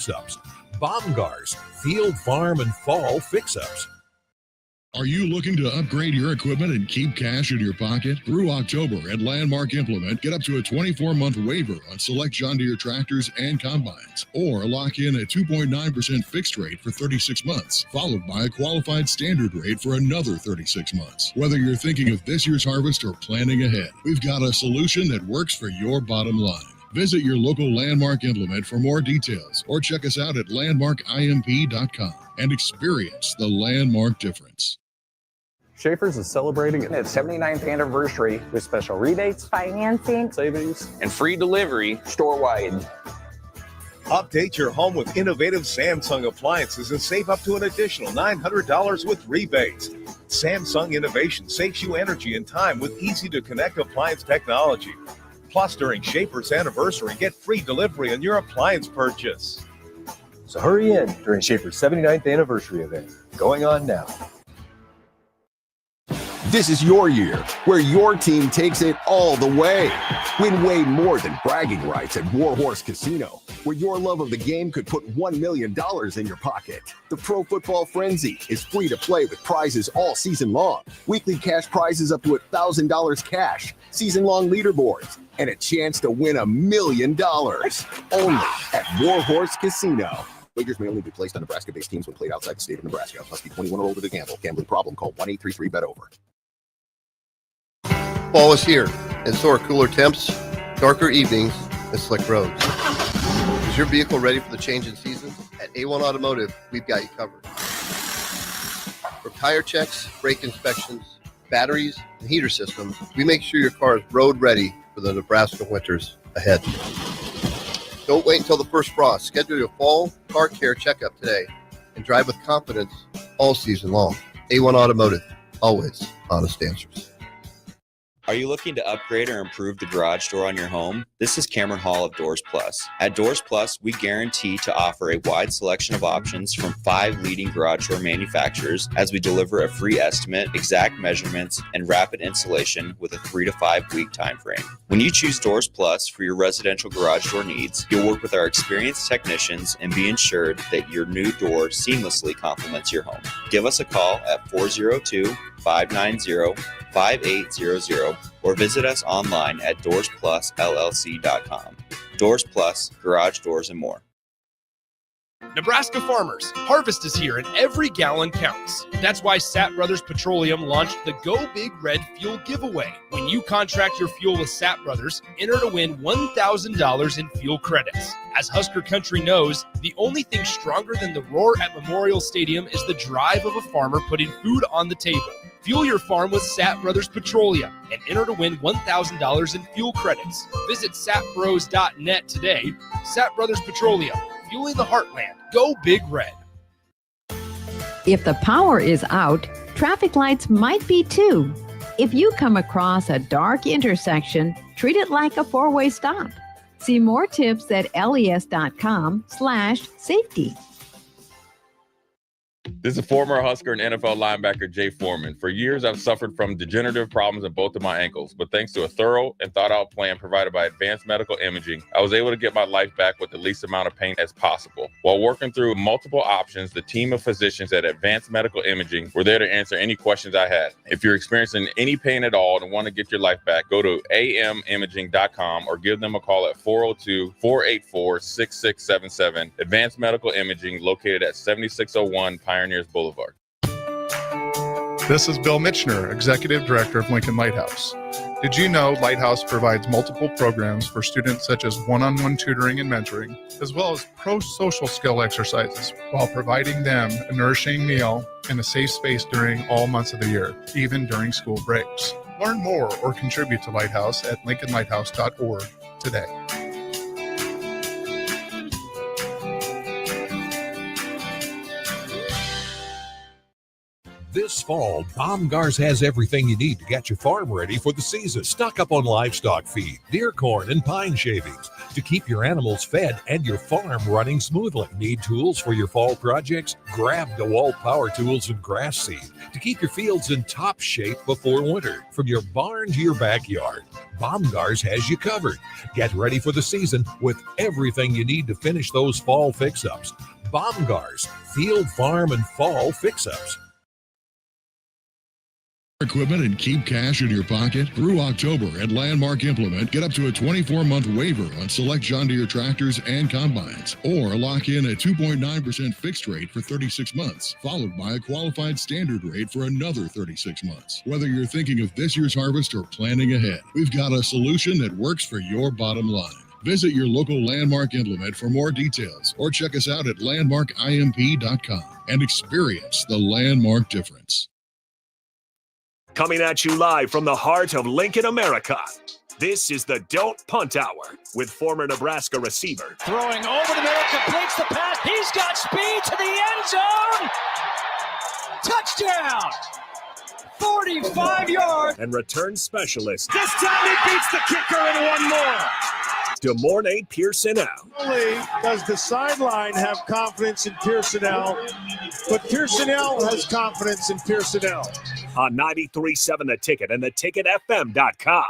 fix-ups. Baumgar's Field, Farm, and Fall Fix-Ups. Are you looking to upgrade your equipment and keep cash in your pocket? Through October at Landmark Implement, get up to a 24-month waiver on select John Deere tractors and combines, or lock in a 2.9% fixed rate for 36 months, followed by a qualified standard rate for another 36 months. Whether you're thinking of this year's harvest or planning ahead, we've got a solution that works for your bottom line. Visit your local Landmark Implement for more details, or check us out at landmarkimp.com and experience the Landmark difference. Schaefer's is celebrating its 79th anniversary with special rebates, financing, savings, and free delivery store-wide. Update your home with innovative Samsung appliances and save up to an additional $900 with rebates. Samsung Innovation saves you energy and time with easy-to-connect appliance technology. Plus, during Schaefer's anniversary, get free delivery on your appliance purchase. So hurry in during Schaefer's 79th anniversary event, going on now. This is your year, where your team takes it all the way. Win way more than bragging rights at Warhorse Casino, where your love of the game could put $1 million in your pocket. The Pro Football Frenzy is free to play with prizes all season long. Weekly cash prizes up to $1,000 cash, season-long leaderboards, and a chance to win $1 million. Only at Warhorse Casino. Wagers may only be placed on Nebraska-based teams when played outside the state of Nebraska. Must be 21 or older to gamble. Gambling problem? Call 1-833-BET-OVER. Fall is here, and so are cooler temps, darker evenings, and slick roads. Is your vehicle ready for the change in seasons? At A1 Automotive, we've got you covered. From tire checks, brake inspections, batteries, and heater systems, we make sure your car is road ready for the Nebraska winters ahead. Don't wait until the first frost. Schedule your fall car care checkup today and drive with confidence all season long. A1 Automotive, always honest answers. Are you looking to upgrade or improve the garage door on your home? This is Cameron Hall of Doors Plus. At Doors Plus, we guarantee to offer a wide selection of options from 5 leading garage door manufacturers as we deliver a free estimate, exact measurements, and rapid installation with a 3 to 5 week time frame. When you choose Doors Plus for your residential garage door needs, you'll work with our experienced technicians and be ensured that your new door seamlessly complements your home. Give us a call at 402-590-5800 or visit us online at DoorsPlusLLC.com. Doors Plus, garage doors and more. Nebraska farmers, harvest is here and every gallon counts. That's why Sapp Brothers Petroleum launched the Go Big Red Fuel Giveaway. When you contract your fuel with Sapp Brothers, enter to win $1,000 in fuel credits. As Husker Country knows, the only thing stronger than the roar at Memorial Stadium is the drive of a farmer putting food on the table. Fuel your farm with Sapp Brothers Petroleum and enter to win $1,000 in fuel credits. Visit sapbros.net today. Sapp Brothers Petroleum, fueling the heartland. Go Big Red. If the power is out, traffic lights might be too. If you come across a dark intersection, treat it like a 4-way stop. See more tips at les.com/safety. This is former Husker and NFL linebacker Jay Foreman. For years, I've suffered from degenerative problems in both of my ankles, but thanks to a thorough and thought-out plan provided by Advanced Medical Imaging, I was able to get my life back with the least amount of pain as possible. While working through multiple options, the team of physicians at Advanced Medical Imaging were there to answer any questions I had. If you're experiencing any pain at all and want to get your life back, go to amimaging.com or give them a call at 402-484-6677. Advanced Medical Imaging, located at 7601 Pioneers Boulevard. This is Bill Mitchner, Executive Director of Lincoln Lighthouse. Did you know Lighthouse provides multiple programs for students such as one-on-one tutoring and mentoring, as well as pro-social skill exercises, while providing them a nourishing meal and a safe space during all months of the year, even during school breaks? Learn more or contribute to Lighthouse at lincolnlighthouse.org today. This fall, Baumgars has everything you need to get your farm ready for the season. Stock up on livestock feed, deer corn, and pine shavings to keep your animals fed and your farm running smoothly. Need tools for your fall projects? Grab DeWalt power tools and grass seed to keep your fields in top shape before winter. From your barn to your backyard, Baumgars has you covered. Get ready for the season with everything you need to finish those fall fix-ups. Baumgars, field, farm, and fall fix-ups. Equipment and keep cash in your pocket? Through October at Landmark Implement, get up to a 24-month waiver on select John Deere tractors and combines, or lock in a 2.9% fixed rate for 36 months, followed by a qualified standard rate for another 36 months. Whether you're thinking of this year's harvest or planning ahead, we've got a solution that works for your bottom line. Visit your local Landmark Implement for more details, or check us out at landmarkimp.com and experience the Landmark difference. Coming at you live from the heart of Lincoln, America. This is the Don't Punt Hour with former Nebraska receiver. Throwing over the middle, completes the pass. He's got speed to the end zone. Touchdown! 45 yards. And return specialist. This time he beats the kicker and one more. DeMornay Pierson-El. Not only does the sideline have confidence in Pierson-El, but Pierson-El has confidence in Pierson-El. On 93.7 The Ticket and theticketfm.com.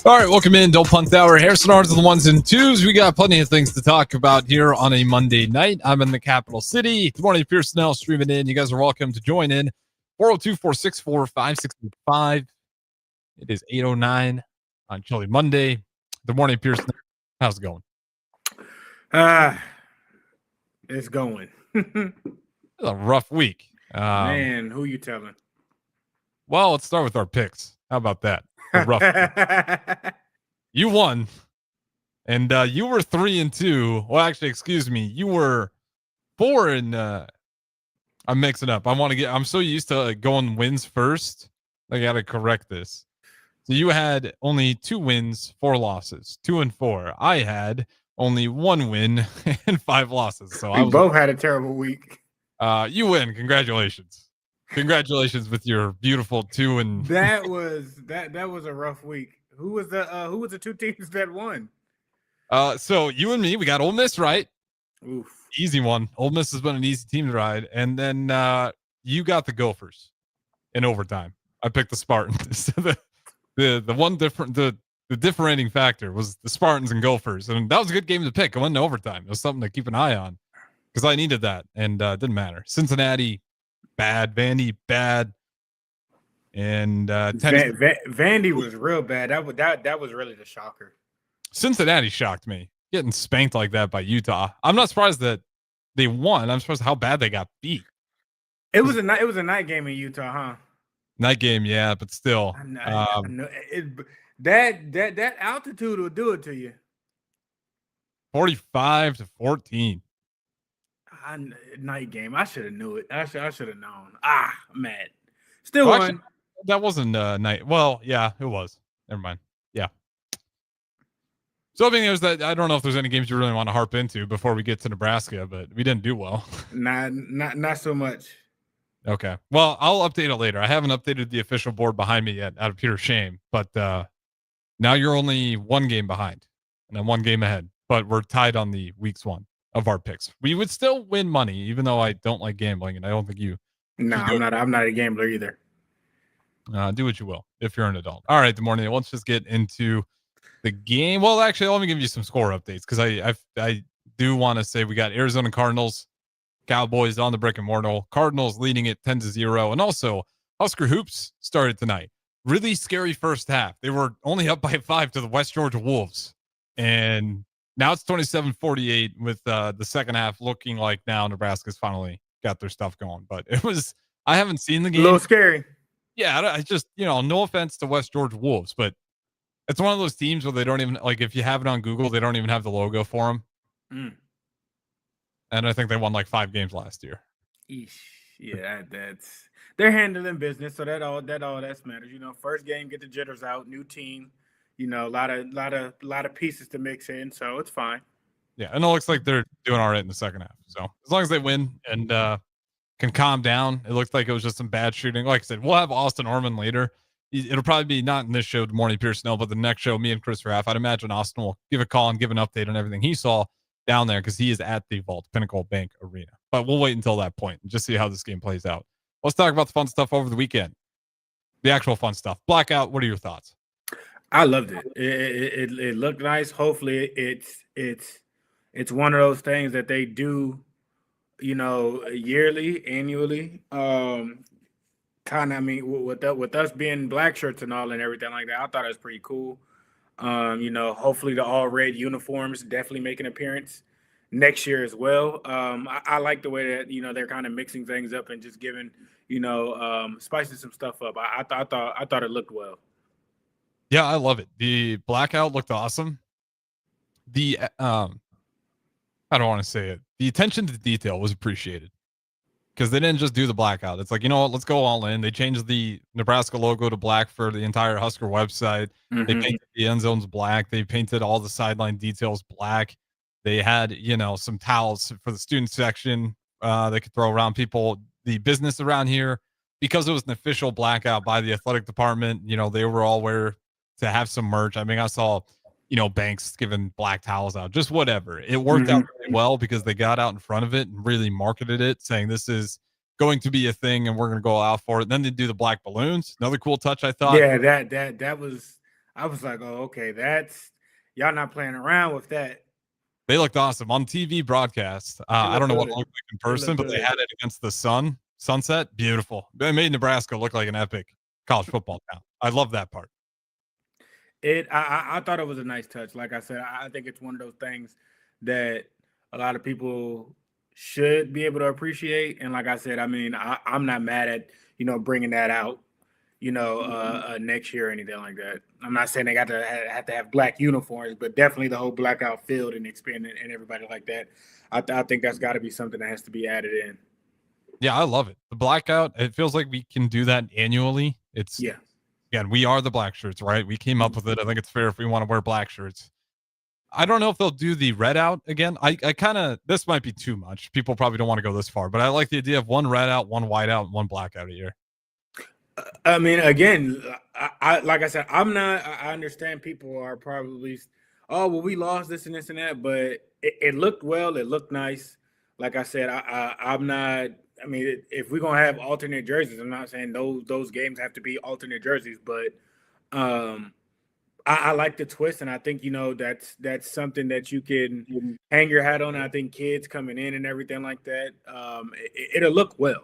All right, welcome in. Don't Punt Hour. Harrison Arns of the ones and twos. We got plenty of things to talk about here on a Monday night. I'm in the capital city. Good morning, Pierson-El streaming in. You guys are welcome to join in. 402-464-5665. It is 8:09 on chilly Monday. Good morning, Pierson. How's it going? It's going. It's a rough week. Man, who you telling? Well, let's start with our picks. How about that? A rough week. You won, and you were 3-2. Well, actually, excuse me. You were 4 and I'm mixing up. I'm so used to going wins first. I got to correct this. So you had only 2 wins, 4 losses, 2 and 4. I had only 1 win and 5 losses. So we both had a terrible week. You win. Congratulations. Congratulations with your beautiful 2 and that was a rough week. Who was the 2 teams that won? So you and me, we got Ole Miss right. Oof. Easy one. Ole Miss has been an easy team to ride. And then you got the Gophers in overtime. I picked the Spartans. the differentiating factor was the Spartans and Gophers. And that was a good game to pick. I went into overtime. It was something to keep an eye on because I needed that. And it didn't matter. Cincinnati, bad. Vandy, bad. And Vandy was real bad. That was really the shocker. Cincinnati shocked me. Getting spanked like that by Utah. I'm not surprised that they won. I'm surprised how bad they got beat. It was a night game in Utah, huh? Night game, yeah, but still. I know. That altitude will do it to you. 45-14. Night game. I should have knew it. I should have known. I'm mad. Still won. Actually, that wasn't night. Well, yeah, it was. Never mind. Yeah. So I mean, there's that. I don't know if there's any games you really want to harp into before we get to Nebraska, but we didn't do well. Not so much. Okay. Well, I'll update it later. I haven't updated the official board behind me yet, out of pure shame. But now you're only 1 game behind, and then 1 game ahead. But we're tied on the week's 1 of our picks. We would still win money, even though I don't like gambling, and I don't think you. No, I'm not a gambler either. Do what you will if you're an adult. All right, good morning. Let's just get into the game. Well, actually, let me give you some score updates because I do want to say we got Arizona Cardinals, Cowboys on the brick and mortar. Cardinals leading it 10-0, and also Husker Hoops started tonight. Really scary first half. They were only up by 5 to the West Georgia Wolves, and now it's 27-48 with the second half looking like now Nebraska's finally got their stuff going. But I haven't seen the game. A little scary. Yeah, I just, no offense to West Georgia Wolves, but it's one of those teams where they don't even, like, if you have it on Google, they don't even have the logo for them. And I think they won like 5 games last year. Eesh. Yeah, that's they're handling business, so that matters. First game, get the jitters out, new team. A lot of pieces to mix in, so it's fine. Yeah, and it looks like they're doing all right in the second half. So as long as they win and can calm down, it looks like it was just some bad shooting. Like I said, we'll have Austin Orman later. It'll probably be not in this show, Morning Pierson-El, but the next show, me and Chris Raff. I'd imagine Austin will give a call and give an update on everything he saw down there because he is at the Vault Pinnacle Bank Arena. But we'll wait until that point and just see how this game plays out. Let's talk about the fun stuff over the weekend. The actual fun stuff. Blackout, what are your thoughts? I loved it. It looked nice. Hopefully, it's one of those things that they do, yearly, annually. Kind of, I mean, with us being black shirts and all and everything like that, I thought it was pretty cool. Hopefully the all red uniforms definitely make an appearance next year as well. I like the way that they're kind of mixing things up and just giving spicing some stuff up. I thought it looked well. Yeah, I love it. The blackout looked awesome. The I don't want to say it. The attention to detail was appreciated because they didn't just do the blackout. It's like, you know what? Let's go all in. They changed the Nebraska logo to black for the entire Husker website. Mm-hmm. They painted the end zones black. They painted all the sideline details black. They had, some towels for the student section they could throw around people. The business around here, because it was an official blackout by the athletic department, they were all aware to have some merch. I mean, I saw, banks giving black towels out, just whatever. It worked out really well because they got out in front of it and really marketed it, saying this is going to be a thing and we're going to go out for it. And then they do the black balloons. Another cool touch, I thought. Yeah, that was, I was like, oh, okay, that's, y'all not playing around with that. They looked awesome on TV broadcast. I don't know what it looked like in person, but they had it against the sunset. Beautiful. They made Nebraska look like an epic college football town. I love that part. I thought it was a nice touch. Like I said, I think it's one of those things that a lot of people should be able to appreciate. And like I said, I mean, I'm not mad at, bringing that out, next year or anything like that. I'm not saying they got to have to have black uniforms, but definitely the whole blackout field and expanding and everybody like that. I think that's got to be something that has to be added in. Yeah, I love it. The blackout, it feels like we can do that annually. Again, we are the black shirts, right? We came up with it. I think it's fair if we want to wear black shirts. I don't know if they'll do the red out again. I kind of, this might be too much. People probably don't want to go this far, but I like the idea of one red out, one white out, and one blackout a year. I mean, again, I like I said, I understand people are probably, oh, well, we lost this and this and that, but it looked well. It looked nice. Like I said, I'm not, I mean, if we're going to have alternate jerseys, I'm not saying those games have to be alternate jerseys, but I like the twist. And I think, that's something that you can hang your hat on. I think kids coming in and everything like that, it'll look well.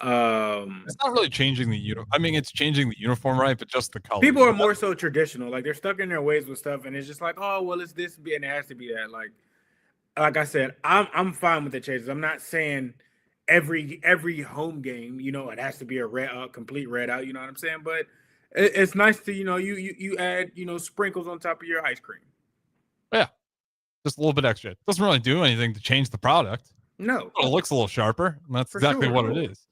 It's not really changing the uniform. I mean, it's changing the uniform, right? But just the color. People are more so traditional. Like they're stuck in their ways with stuff, and it's just like, oh, well, it's this and it has to be that. Like I said, I'm fine with the changes. I'm not saying every home game, it has to be a complete red out. You know what I'm saying? But it's nice to you add sprinkles on top of your ice cream. Yeah, just a little bit extra. It doesn't really do anything to change the product. No, it looks a little sharper. And that's exactly what it is.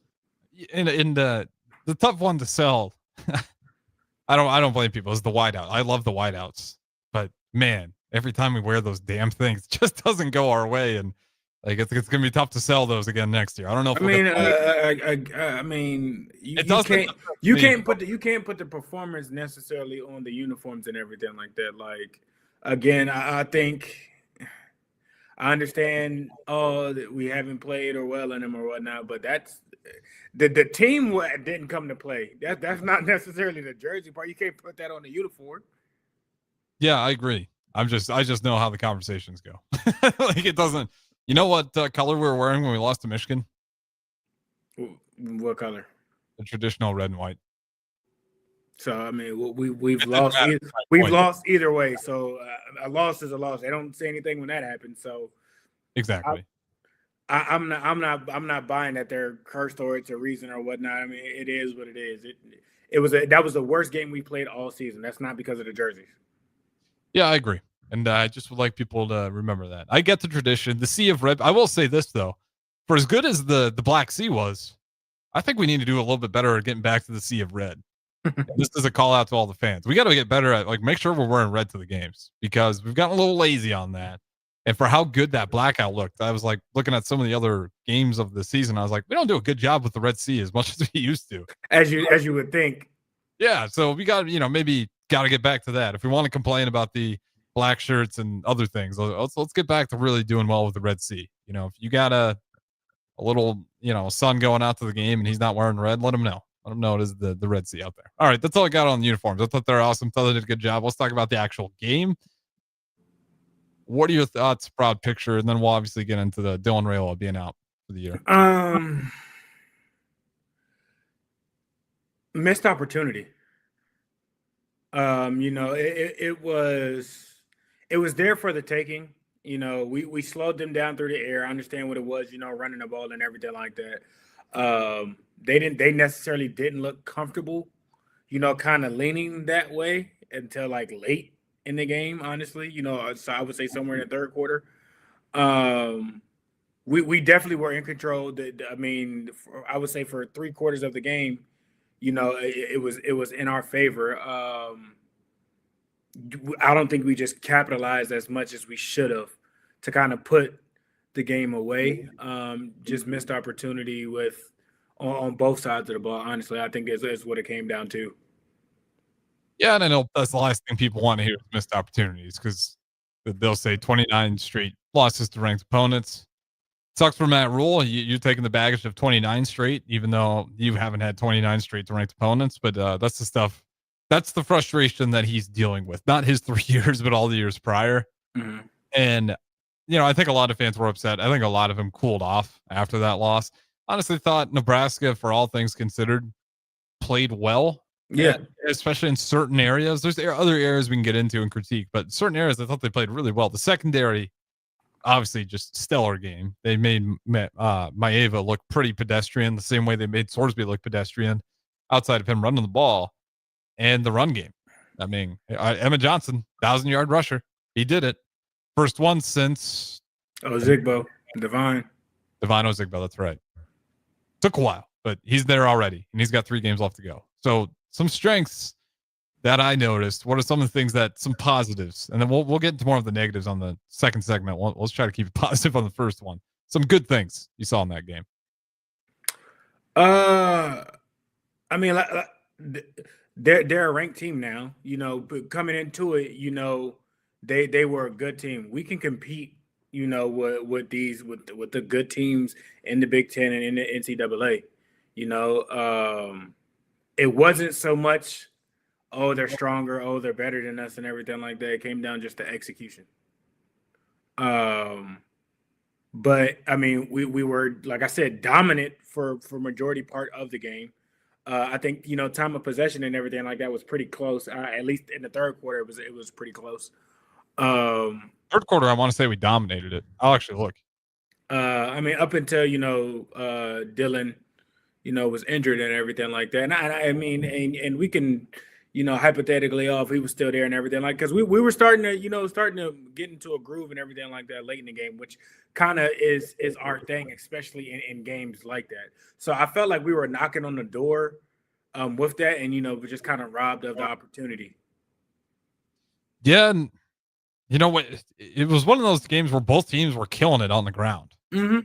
And the tough one to sell, I don't blame people, is the whiteout. I love the whiteouts, but man, every time we wear those damn things, it just doesn't go our way, and like it's gonna be tough to sell those again next year. I don't know if I mean, you can't put the performance necessarily on the uniforms and everything like that. Like again, I think I understand that we haven't played or well in them or whatnot, but that's the team didn't come to play. That's not necessarily the jersey part. You can't put that on the uniform. Yeah, I agree. I just know how the conversations go. Like it doesn't. You know what color we were wearing when we lost to Michigan? What color? The traditional red and white. So I mean, we've lost. Lost either way. So a loss is a loss. They don't say anything when that happens. So exactly. I'm not buying that they're cursed or it's a reason or whatnot. I mean, it is what it is. That was the worst game we played all season. That's not because of the jerseys. Yeah, I agree. And I just would like people to remember that. I get the tradition, the sea of red. I will say this, though. for as good as the Black Sea was, I think we need to do a little bit better at getting back to the sea of red. This is a call out to all the fans. We got to get better at make sure we're wearing red to the games because we've gotten a little lazy on that. And for how good that blackout looked, I was like looking at some of the other games of the season. I was like, we don't do a good job with the Red Sea as much as we used to. As you would think. Yeah. So we got, maybe got to get back to that. If we want to complain about the black shirts and other things, let's get back to really doing well with the Red Sea. If you got a little, son going out to the game and he's not wearing red, let him know. Let him know it is the Red Sea out there. All right. That's all I got on the uniforms. I thought they're awesome. Thought they did a good job. Let's talk about the actual game. What are your thoughts, broad picture? And then we'll obviously get into the Dylan Raiola being out for the year. Missed opportunity. It was there for the taking. We slowed them down through the air. I understand what it was, running the ball and everything like that. They necessarily didn't look comfortable, kind of leaning that way until like late in the game, honestly. So I would say somewhere in the third quarter. We definitely were in control. I would say for 3/4 of the game, it was in our favor. I don't think we just capitalized as much as we should have to kind of put the game away. Just missed opportunity on both sides of the ball. Honestly, I think is what it came down to. Yeah, and I know that's the last thing people want to hear is missed opportunities because they'll say 29 straight losses to ranked opponents. Sucks for Matt Rule. You're taking the baggage of 29 straight, even though you haven't had 29 straight to ranked opponents. But that's the stuff. That's the frustration that he's dealing with. Not his 3 years, but all the years prior. Mm-hmm. And, I think a lot of fans were upset. I think a lot of them cooled off after that loss. Honestly, thought Nebraska, for all things considered, played well. Yeah, especially in certain areas. There's other areas we can get into and critique, but certain areas I thought they played really well. The secondary, obviously, just stellar game. They made Maeva look pretty pedestrian, the same way they made Sorsby look pedestrian outside of him running the ball. And the run game. I mean, Emma Johnson, 1,000-yard rusher. He did it. First one since Ozigbo, Divine Ozigbo. That's right. Took a while, but he's there already, and he's got 3 games left to go. So some strengths that I noticed. What are some of the things some positives? And then we'll get into more of the negatives on the second segment. Let's try to keep it positive on the first one. Some good things you saw in that game. They're a ranked team now, but coming into it, they were a good team. We can compete, with the good teams in the Big Ten and in the NCAA. It wasn't so much, oh, they're stronger, oh, they're better than us and everything like that. It came down just to execution. But I mean, we were, like I said, dominant for majority part of the game. I think, time of possession and everything like that was pretty close. At least in the third quarter, it was pretty close. Third quarter, I want to say we dominated it. I'll actually look. Up until, Dylan, was injured and everything like that. And we can, hypothetically, if he was still there and everything because we were starting to get into a groove and everything like that late in the game, which kind of is our thing, especially in games like that. So I felt like we were knocking on the door with that, and we just kind of robbed of the opportunity. Yeah, and it was one of those games where both teams were killing it on the ground. Mm-hmm.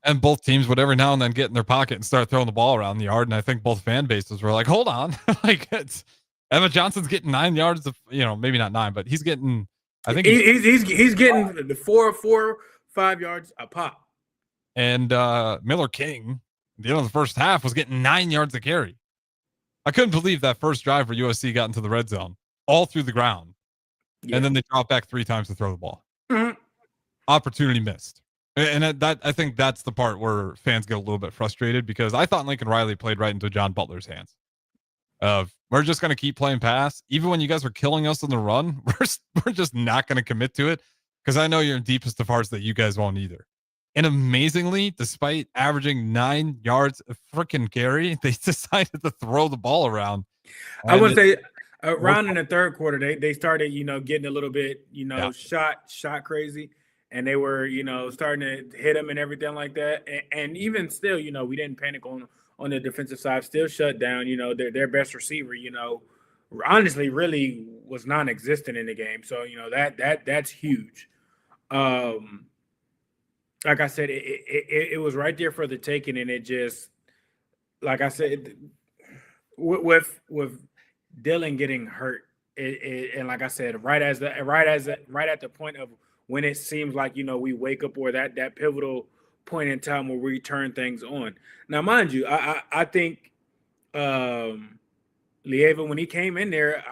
And both teams would every now and then get in their pocket and start throwing the ball around the yard. And I think both fan bases were like, hold on. It's Emma Johnson's getting 9 yards of, maybe not 9, but he's getting, I think he's getting the 4-5 yards a pop. And Miller King, at the end of the first half, was getting 9 yards a carry. I couldn't believe that first drive where USC got into the red zone, all through the ground. Yeah. And then they dropped back 3 times to throw the ball. Mm-hmm. Opportunity missed. And that I think that's the part where fans get a little bit frustrated because I thought Lincoln Riley played right into John Butler's hands. We're just going to keep playing pass. Even when you guys were killing us on the run, we're just not going to commit to it because I know you're in deepest of hearts that you guys won't either. And amazingly, despite averaging 9 yards a freaking carry, they decided to throw the ball around. I would say around in the third quarter, they started, getting a little bit, shot crazy. and they were, starting to hit him and everything like that. And even still, we didn't panic on the defensive side. Still shut down. Their best receiver, honestly, really was non-existent in the game. So that's huge. Like I said, it was right there for the taking, and it just, like I said, with Dylan getting hurt, and like I said, right at the point of when it seems like we wake up, or that pivotal point in time where we turn things on. Now, mind you, I think Lieva, when he came in there,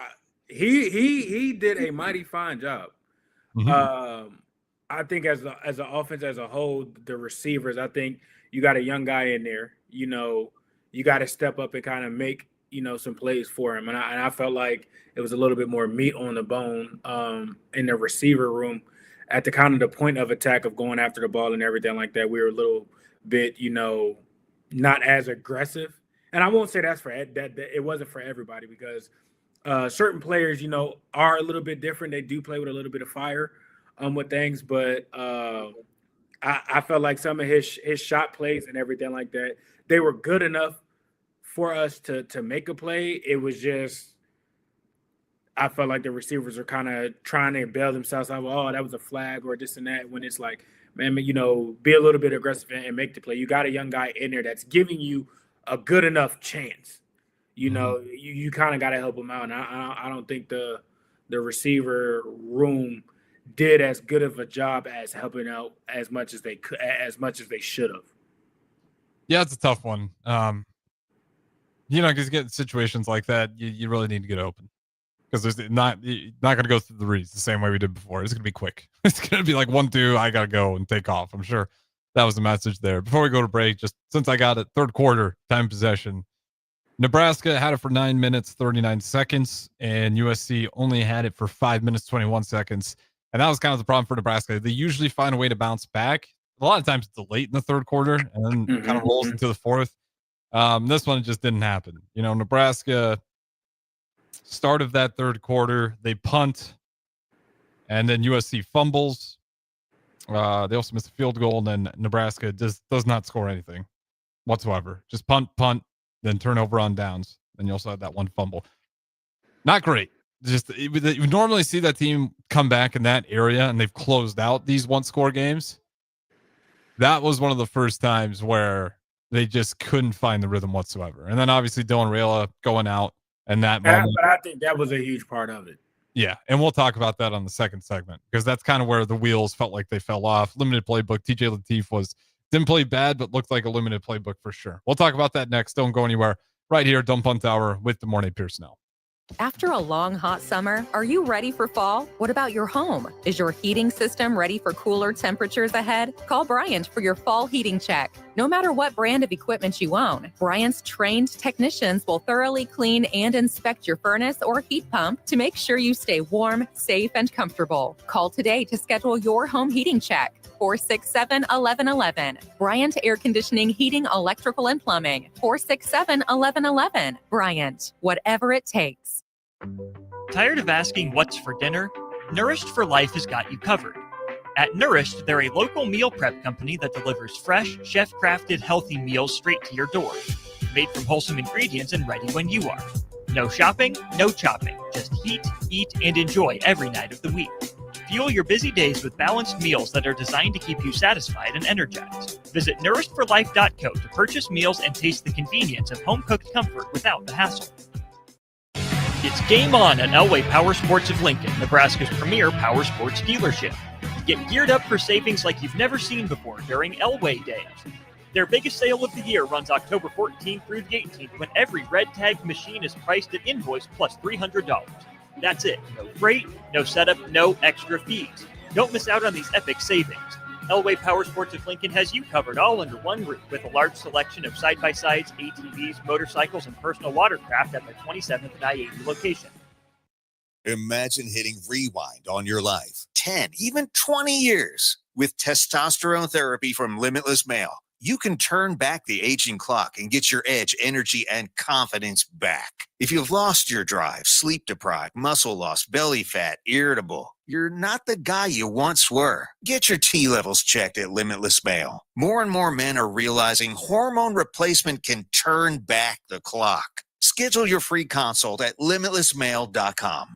he did a mighty fine job. Mm-hmm. I think as an offense as a whole, the receivers, I think you got a young guy in there. You got to step up and kind of make some plays for him, and I felt like it was a little bit more meat on the bone in the receiver room at the kind of the point of attack of going after the ball and everything like that. We were a little bit not as aggressive, and I won't say that's for that it wasn't for everybody, because certain players are a little bit different. They do play with a little bit of fire with things, but I felt like some of his shot plays and everything like that, they were good enough for us to make a play. It was just, I felt like the receivers are kind of trying to bail themselves out. Oh, that was a flag or this and that. When it's like, man, be a little bit aggressive and make the play. You got a young guy in there that's giving you a good enough chance. You kind of got to help him out. And I don't think the receiver room did as good of a job as helping out as much as they could, as much as they should have. Yeah, it's a tough one. Because you get situations like that, you really need to get open, because you're not going to go through the reads the same way we did before. It's going to be quick. It's going to be like 1-2, I got to go and take off. I'm sure that was the message there. Before we go to break, just since I got it, third quarter time possession, Nebraska had it for 9 minutes 39 seconds, and USC only had it for 5 minutes 21 seconds. And that was kind of the problem for Nebraska. They usually find a way to bounce back. A lot of times it's late in the third quarter and then kind of rolls into the fourth. This one just didn't happen. Nebraska, start of that third quarter, they punt, and then USC fumbles. They also missed a field goal, and then Nebraska does not score anything whatsoever. Just punt, then turnover on downs. Then you also had that one fumble. Not great. You normally see that team come back in that area, and they've closed out these one-score games. That was one of the first times where they just couldn't find the rhythm whatsoever. And then obviously Dylan Raiola going out, and that moment. But I think that was a huge part of it. Yeah, and we'll talk about that on the second segment, because that's kind of where the wheels felt like they fell off. Limited playbook. TJ Lateef didn't play bad, but looked like a limited playbook for sure. We'll talk about that next. Don't go anywhere. Right here, Don't Punt Hour with the Morning Pierson-El. After a long, hot summer, are you ready for fall? What about your home? Is your heating system ready for cooler temperatures ahead? Call Bryant for your fall heating check. No matter what brand of equipment you own, Bryant's trained technicians will thoroughly clean and inspect your furnace or heat pump to make sure you stay warm, safe, and comfortable. Call today to schedule your home heating check. 467-1111. Bryant Air Conditioning, Heating, Electrical, and Plumbing. 467-1111. Bryant, whatever it takes. Tired of asking what's for dinner? Nourished for Life has got you covered. At Nourished, they're a local meal prep company that delivers fresh, chef-crafted, healthy meals straight to your door. Made from wholesome ingredients and ready when you are. No shopping, no chopping. Just heat, eat, and enjoy every night of the week. Fuel your busy days with balanced meals that are designed to keep you satisfied and energized. Visit nourishedforlife.co to purchase meals and taste the convenience of home-cooked comfort without the hassle. It's game on at Elway Power Sports of Lincoln, Nebraska's premier power sports dealership. Get geared up for savings like you've never seen before during Elway Days. Their biggest sale of the year runs October 14th through the 18th, when every red tagged machine is priced at invoice plus $300. That's it. No freight, no setup, no extra fees. Don't miss out on these epic savings. Elway Power Sports of Lincoln has you covered all under one roof, with a large selection of side-by-sides, ATVs, motorcycles, and personal watercraft at their 27th and I-80 location. Imagine hitting rewind on your life 10, even 20 years with testosterone therapy from Limitless Male. you can turn back the aging clock and get your edge, energy, and confidence back. If you've lost your drive, sleep deprived, muscle loss, belly fat, irritable, you're not the guy you once were. Get your T levels checked at Limitless Male. More and more men are realizing hormone replacement can turn back the clock. Schedule your free consult at limitlessmale.com.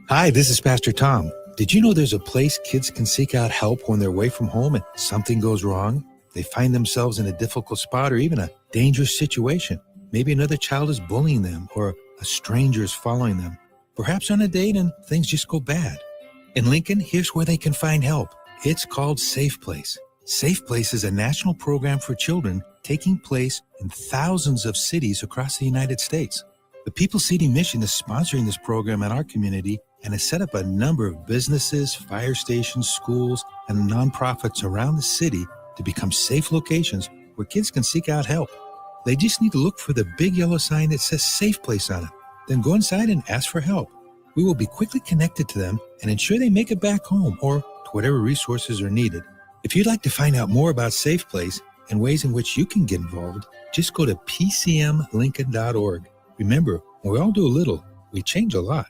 Hi, this is Pastor Tom. Did you know there's a place kids can seek out help when they're away from home and something goes wrong? They find themselves in a difficult spot or even a dangerous situation. Maybe another child is bullying them or a stranger is following them. Perhaps on a date and things just go bad. In Lincoln, here's where they can find help. It's called Safe Place. Safe Place is a national program for children taking place in thousands of cities across the United States. The People Seeding Mission is sponsoring this program in our community and has set up a number of businesses, fire stations, schools, and nonprofits around the city to become safe locations where kids can seek out help. They just need to look for the big yellow sign that says Safe Place on it. Then go inside and ask for help. We will be quickly connected to them and ensure they make it back home or to whatever resources are needed. If you'd like to find out more about Safe Place and ways in which you can get involved, just go to pcmlincoln.org. Remember, when we all do a little, we change a lot.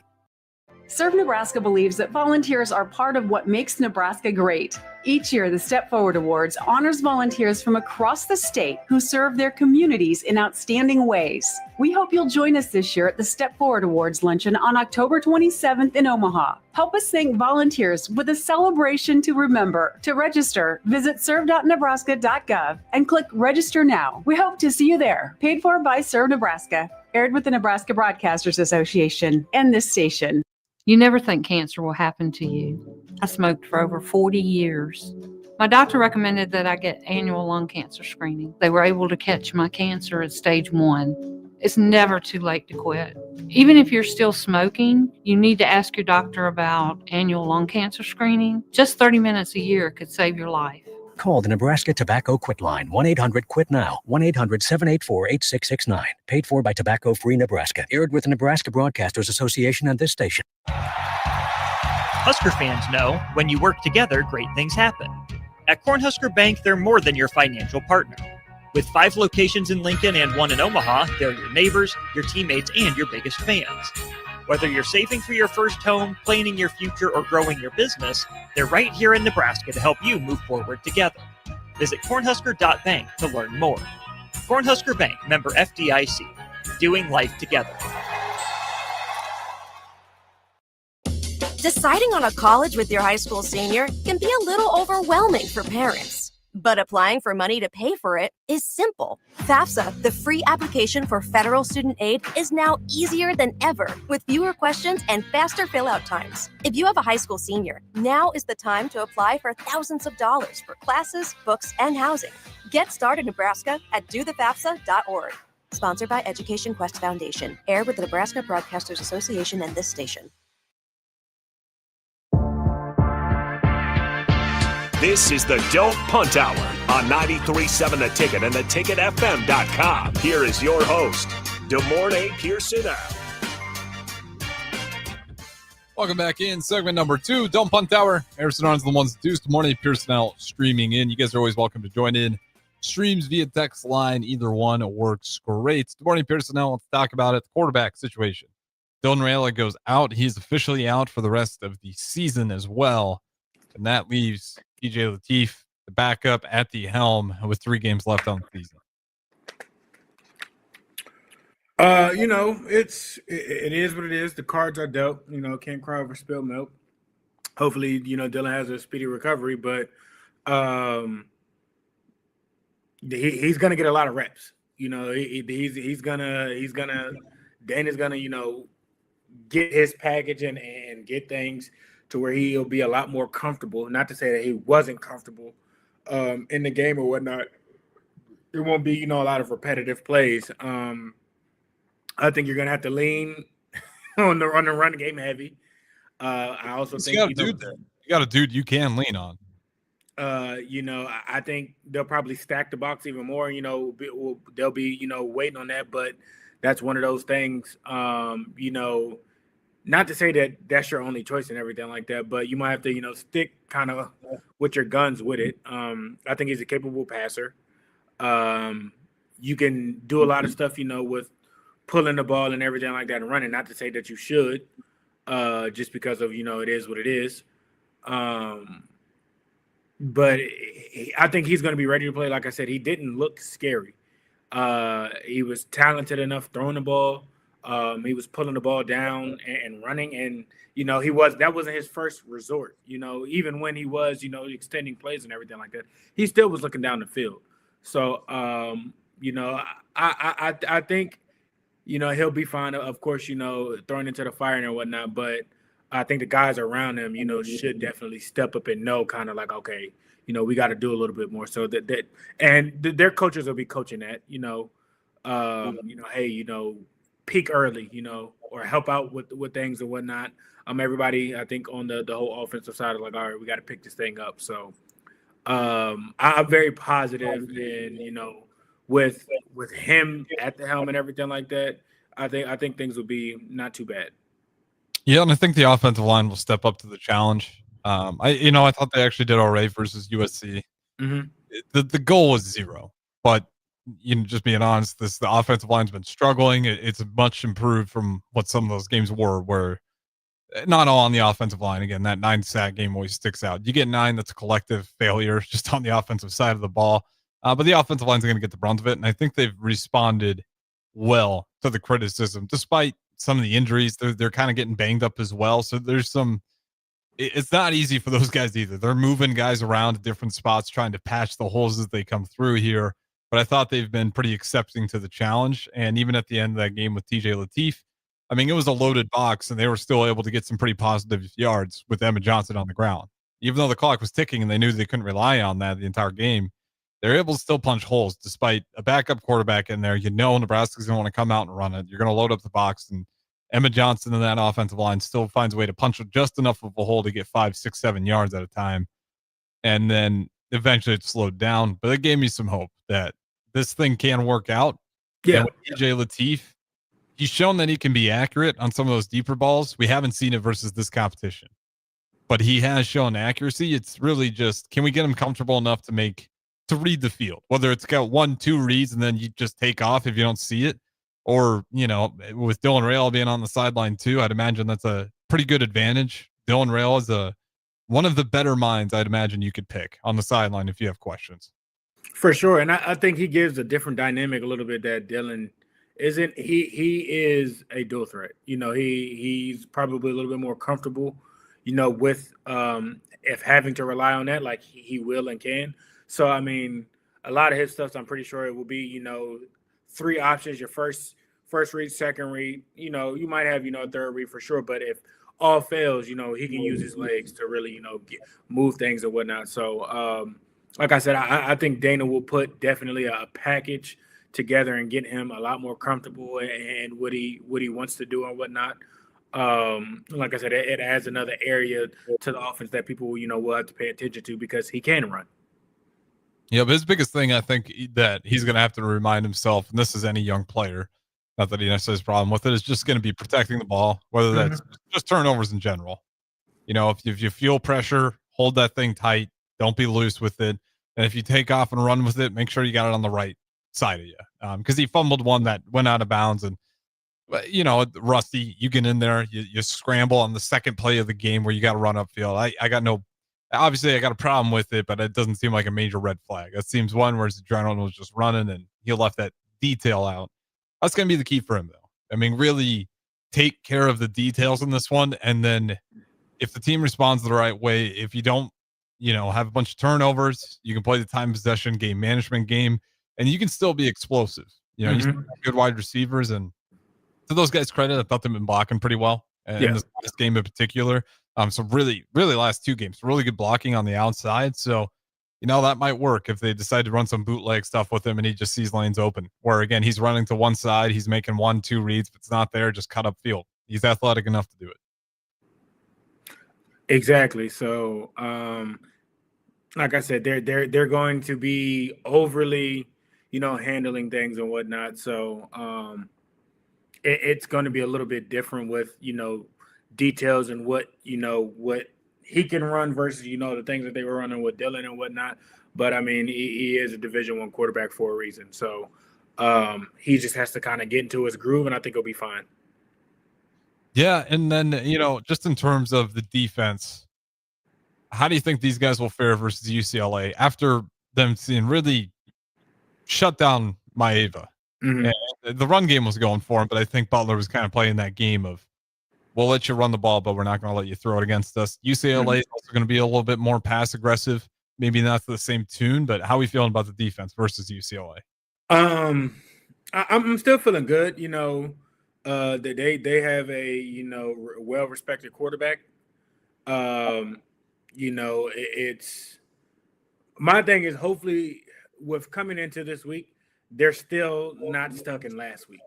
Serve Nebraska believes that volunteers are part of what makes Nebraska great. Each year, the Step Forward Awards honors volunteers from across the state who serve their communities in outstanding ways. We hope you'll join us this year at the Step Forward Awards luncheon on October 27th in Omaha. Help us thank volunteers with a celebration to remember. To register, visit serve.nebraska.gov and click Register Now. We hope to see you there. Paid for by Serve Nebraska. Aired with the Nebraska Broadcasters Association and this station. You never think cancer will happen to you. I smoked for over 40 years. My doctor recommended that I get annual lung cancer screening. They were able to catch my cancer at stage 1. It's never too late to quit. Even if you're still smoking, you need to ask your doctor about annual lung cancer screening. Just 30 minutes a year could save your life. Call the Nebraska Tobacco Quit Line, 1-800-QUIT-NOW, 1-800-784-8669. Paid for by Tobacco Free Nebraska. Aired with the Nebraska Broadcasters Association and this station. Husker fans know when you work together, great things happen. At Cornhusker Bank, they're more than your financial partner. With 5 locations in Lincoln and 1 in Omaha, they're your neighbors, your teammates, and your biggest fans. Whether you're saving for your first home, planning your future, or growing your business, they're right here in Nebraska to help you move forward together. Visit cornhusker.bank to learn more. Cornhusker Bank, member FDIC. Doing life together. Deciding on a college with your high school senior can be a little overwhelming for parents. But applying for money to pay for it is simple. FAFSA, the free application for federal student aid, is now easier than ever with fewer questions and faster fill-out times. If you have a high school senior, now is the time to apply for thousands of dollars for classes, books, and housing. Get started, Nebraska, at dothefafsa.org. Sponsored by Education Quest Foundation. Aired with the Nebraska Broadcasters Association and this station. This is the Don't Punt Hour on 93.7 The Ticket and theticketfm.com. Here is your host, DeMornay Pierson-El. Welcome back in segment number 2, Don't Punt Hour. Harrison Arns, the ones Deuce, DeMornay Pierson-El streaming in. You guys are always welcome to join in. Streams via text line, either one works great. DeMornay Pierson-El, let's talk about it. The quarterback situation. Dylan Raiola goes out. He's officially out for the rest of the season as well. And that leaves TJ Lateef, the backup at the helm with 3 games left on the season. It is what it is. The cards are dealt. Can't cry over spilled milk. Hopefully, Dylan has a speedy recovery, but he's gonna get a lot of reps. He's gonna Dana's gonna get his package and get things to where he'll be a lot more comfortable. Not to say that he wasn't comfortable in the game or whatnot. There won't be, a lot of repetitive plays. I think you're gonna have to lean on the run game heavy. I also think you got a dude you can lean on. I think they'll probably stack the box even more. They'll be waiting on that, but that's one of those things. Not to say that that's your only choice and everything like that, but you might have to, stick kind of with your guns with it. I think he's a capable passer. You can do a lot of stuff, with pulling the ball and everything like that and running. Not to say that you should, just because of, it is what it is. But I think he's going to be ready to play. Like I said, he didn't look scary. He was talented enough throwing the ball. He was pulling the ball down and running, and that wasn't his first resort. Even when he was extending plays and everything like that, he still was looking down the field. So I think he'll be fine. Of course, throwing into the fire and whatnot, but I think the guys around him should definitely step up and know kind of like, okay, we got to do a little bit more. So their coaches will be coaching that, hey, peak early, or help out with things and whatnot. Everybody, I think on the whole offensive side is like, all right, we got to pick this thing up. So I'm very positive in, with him at the helm and everything like that. I think things will be not too bad. Yeah, and I think the offensive line will step up to the challenge. I thought they actually did all right versus USC. Mm-hmm. The goal was 0, but just being honest, the offensive line's been struggling. It's much improved from what some of those games were, where not all on the offensive line. Again, that 9-sack game always sticks out. You get 9, that's a collective failure just on the offensive side of the ball. But the offensive line's going to get the brunt of it, and I think they've responded well to the criticism, despite some of the injuries. They're kind of getting banged up as well. So it's not easy for those guys either. They're moving guys around to different spots, trying to patch the holes as they come through here. But I thought they've been pretty accepting to the challenge. And even at the end of that game with TJ Lateef, I mean, it was a loaded box, and they were still able to get some pretty positive yards with Emma Johnson on the ground. Even though the clock was ticking and they knew they couldn't rely on that the entire game, they're able to still punch holes despite a backup quarterback in there. Nebraska's going to want to come out and run it. You're going to load up the box, and Emma Johnson and that offensive line still finds a way to punch just enough of a hole to get 5, 6, 7 yards at a time. And then eventually it slowed down, but it gave me some hope that this thing can work out. Yeah. And with TJ Lateef, he's shown that he can be accurate on some of those deeper balls. We haven't seen it versus this competition, but he has shown accuracy. It's really just, can we get him comfortable enough to read the field, whether it's got 1, 2 reads and then you just take off if you don't see it, or, with Dylan Rail being on the sideline too, I'd imagine that's a pretty good advantage. Dylan Rail is one of the better minds I'd imagine you could pick on the sideline if you have questions. For sure. And I think he gives a different dynamic a little bit that Dylan isn't. He is a dual threat. He's probably a little bit more comfortable, with if having to rely on that, like he will and can. So, I mean, a lot of his stuff, I'm pretty sure it will be, 3 options, your first read, second read, you might have, a third read for sure. But if all fails, he can use his legs to really, move things and whatnot. So, like I said, I think Dana will put definitely a package together and get him a lot more comfortable and what he wants to do and whatnot. Like I said, it adds another area to the offense that people, will have to pay attention to because he can run. Yeah, but his biggest thing, I think, that he's going to have to remind himself, and this is any young player, not that he necessarily has a problem with it, is just going to be protecting the ball, whether that's just turnovers in general. If you feel pressure, hold that thing tight. Don't be loose with it. And if you take off and run with it, make sure you got it on the right side of you. Because he fumbled one that went out of bounds. And, Rusty, you get in there, you scramble on the second play of the game where you got to run upfield. Obviously, I got a problem with it, but it doesn't seem like a major red flag. It seems one where his adrenaline was just running and he left that detail out. That's going to be the key for him, though. I mean, really take care of the details in this one. And then if the team responds the right way, if you don't, have a bunch of turnovers, you can play the time possession game management game, and you can still be explosive. You still have good wide receivers. And to those guys' credit, I thought they've been blocking pretty well in this last game in particular. So really, really last 2 games, really good blocking on the outside. So, that might work if they decide to run some bootleg stuff with him and he just sees lanes open, where again, he's running to one side, he's making 1, 2 reads. If it's not there, just cut up field. He's athletic enough to do it. Exactly. So, like I said, they're going to be overly, handling things and whatnot. So, it's going to be a little bit different with, details and what he can run versus, the things that they were running with Dylan and whatnot. but I mean, he is a Division I quarterback for a reason. So he just has to kind of get into his groove, and I think he'll be fine. Yeah, and then just in terms of the defense, how do you think these guys will fare versus UCLA after them seeing really shut down Maeva? Mhm. And the run game was going for him, but I think Butler was kind of playing that game of, we'll let you run the ball, but we're not going to let you throw it against us. UCLA is also going to be a little bit more pass aggressive, maybe not the same tune, but how are we feeling about the defense versus UCLA? I'm still feeling good. They have a well respected quarterback. It's my thing is hopefully with coming into this week, they're still not stuck in last week.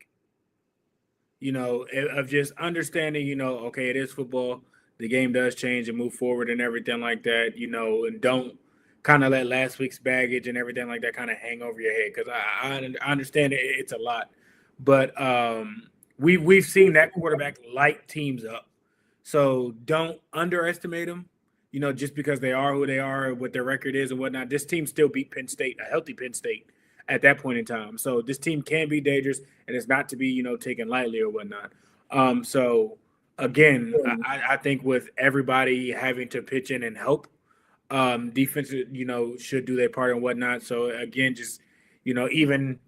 Of just understanding, okay, it is football. The game does change and move forward and everything like that, and don't kind of let last week's baggage and everything like that kind of hang over your head. Because I understand it's a lot, but we've seen that quarterback light teams up. So don't underestimate them. Just because they are who they are, what their record is and whatnot. This team still beat Penn State, a healthy Penn State, at that point in time. So this team can be dangerous, and it's not to be, taken lightly or whatnot. So again, I think with everybody having to pitch in and help, defense, should do their part and whatnot. So again, just, even,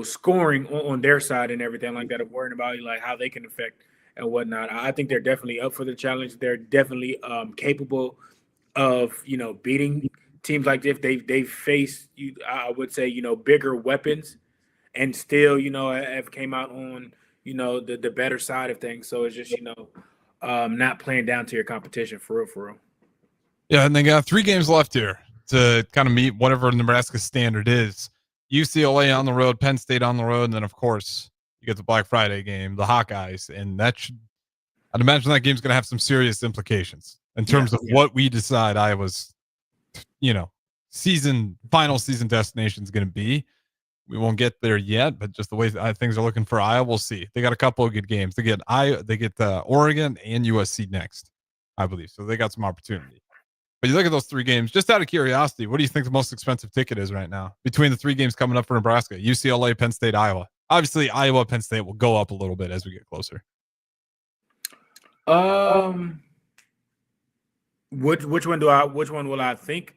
scoring on their side and everything like that, of worrying about like how they can affect and whatnot. I think they're definitely up for the challenge. They're definitely capable of, beating teams like this. They've faced, I would say, bigger weapons and still, have came out on, the better side of things. So it's just, not playing down to your competition for real. Yeah, and they got 3 games left here to kind of meet whatever Nebraska standard is. UCLA on the road, Penn State on the road, and then, of course, you get the Black Friday game, the Hawkeyes, and I'd imagine that game's going to have some serious implications in terms of what we decide Iowa's, final season destination is going to be. We won't get there yet, but just the way things are looking for Iowa, we'll see. They got a couple of good games. They get Oregon and USC next, I believe. So they got some opportunity. But you look at those 3 games, just out of curiosity, what do you think the most expensive ticket is right now between the 3 games coming up for Nebraska? UCLA, Penn State, Iowa. Obviously, Iowa, Penn State will go up a little bit as we get closer. Which one will I think?